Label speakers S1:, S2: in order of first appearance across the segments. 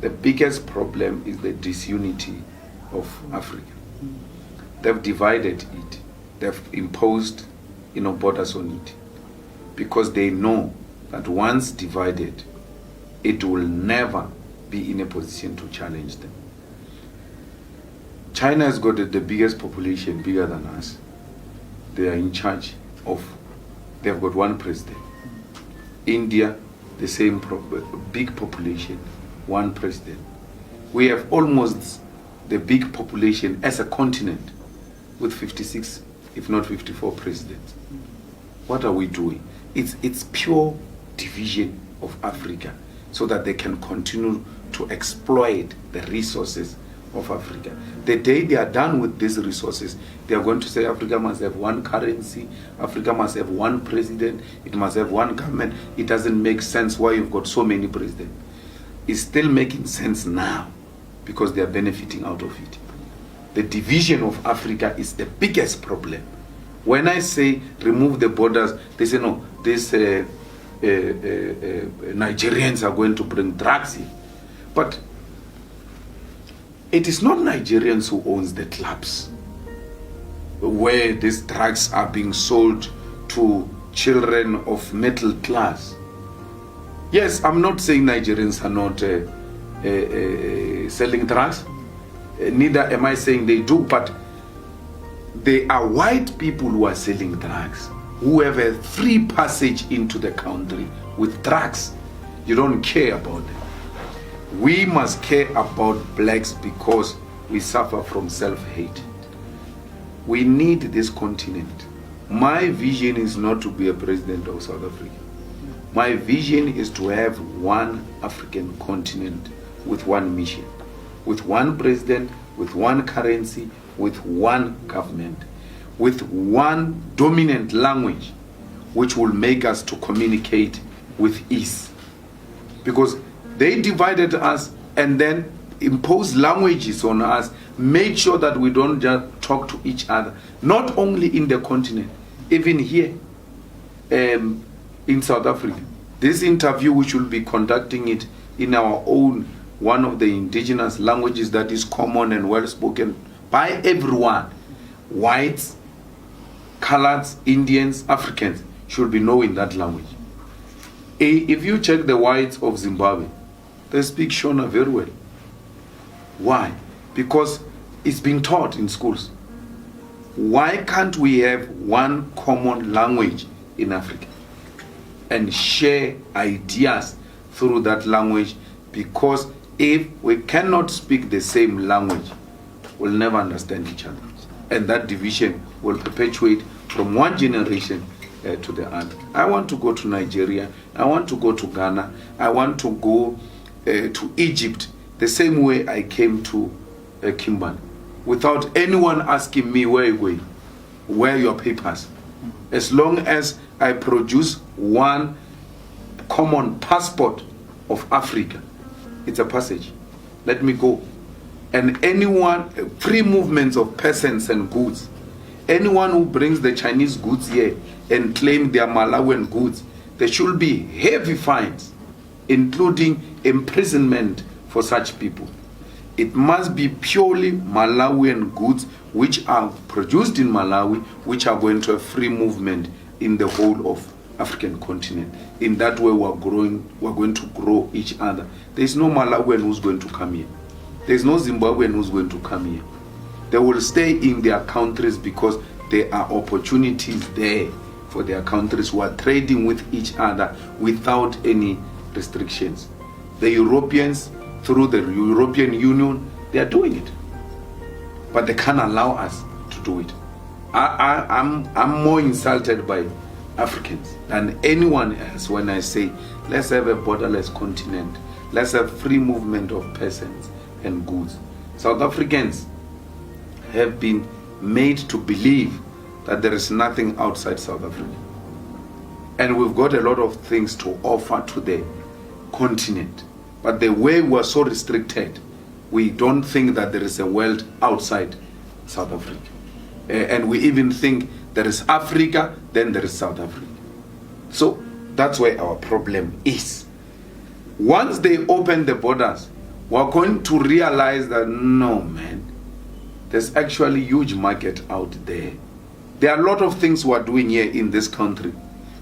S1: The biggest problem is the disunity of Africa. They've divided it. They've imposed, borders on it, because they know that once divided, it will never be in a position to challenge them. China has got the biggest population, bigger than us. They are in charge of, they've got one president. India, the same big population, one president. We have almost the big population as a continent with 56, if not 54 presidents. What are we doing? It's pure division of Africa so that they can continue to exploit the resources of Africa. The day they are done with these resources, they are going to say Africa must have one currency, Africa must have one president, it must have one government. It doesn't make sense why you've got so many presidents. It's still making sense now because they are benefiting out of it. The division of Africa is the biggest problem. When I say remove the borders, they say no, these Nigerians are going to bring drugs in. But it is not Nigerians who owns the clubs where these drugs are being sold to children of middle class. Yes, I'm not saying Nigerians are not selling drugs. Neither am I saying they do, but they are white people who are selling drugs, who have a free passage into the country with drugs. You don't care about them. We must care about blacks because we suffer from self-hate. We need this continent. My vision is not to be a president of South Africa. My vision is to have one African continent with one mission, with one president, with one currency, with one government, with one dominant language which will make us to communicate with ease. Because they divided us and then imposed languages on us, made sure that we don't just talk to each other, not only in the continent, even here in South Africa. This interview, we should be conducting it in our own, one of the indigenous languages that is common and well spoken by everyone. Whites, coloreds, Indians, Africans should be knowing that language. If you check the whites of Zimbabwe, they speak Shona very well. Why? Because it's being taught in schools. Why can't we have one common language in Africa and share ideas through that language? Because if we cannot speak the same language, we'll never understand each other. And that division will perpetuate from one generation to the other. I want to go to Nigeria. I want to go to Ghana. I want to go to Egypt the same way I came to Kimberley, without anyone asking me where you're going, where are your papers. As long as I produce one common passport of Africa, it's a passage. Let me go. And anyone, free movements of persons and goods, anyone who brings the Chinese goods here and claim they are Malawian goods, there should be heavy fines, including imprisonment for such people. It must be purely Malawian goods which are produced in Malawi, which are going to have free movement in the whole of African continent. In that way, we're going to grow each other. There's no Malawian who's going to come here. There's no Zimbabwean who's going to come here. They will stay in their countries because there are opportunities there for their countries who are trading with each other without any restrictions. The Europeans, through the European Union, they are doing it. But they can't allow us to do it. I'm more insulted by Africans than anyone else when I say, let's have a borderless continent. Let's have free movement of persons and goods. South Africans have been made to believe that there is nothing outside South Africa. And we've got a lot of things to offer to the continent. But the way we are so restricted, we don't think that there is a world outside South Africa. And we even think there is Africa, then there is South Africa. So that's where our problem is. Once they open the borders, we're going to realize that no, man, there's actually huge market out there. There are a lot of things we're doing here in this country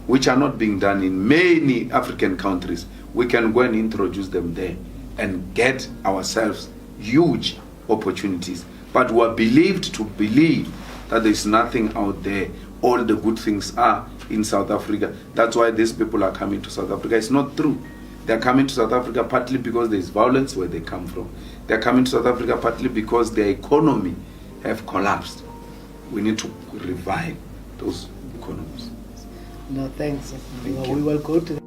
S1: which are not being done in many African countries. We can go and introduce them there and get ourselves huge opportunities. But we're believed to believe that there's nothing out there. All the good things are in South Africa. That's why these people are coming to South Africa. It's not true. They're coming to South Africa partly because there's violence where they come from. They're coming to South Africa partly because their economy have collapsed. We need to revive those economies.
S2: No, thanks.
S1: Thank
S2: We will go to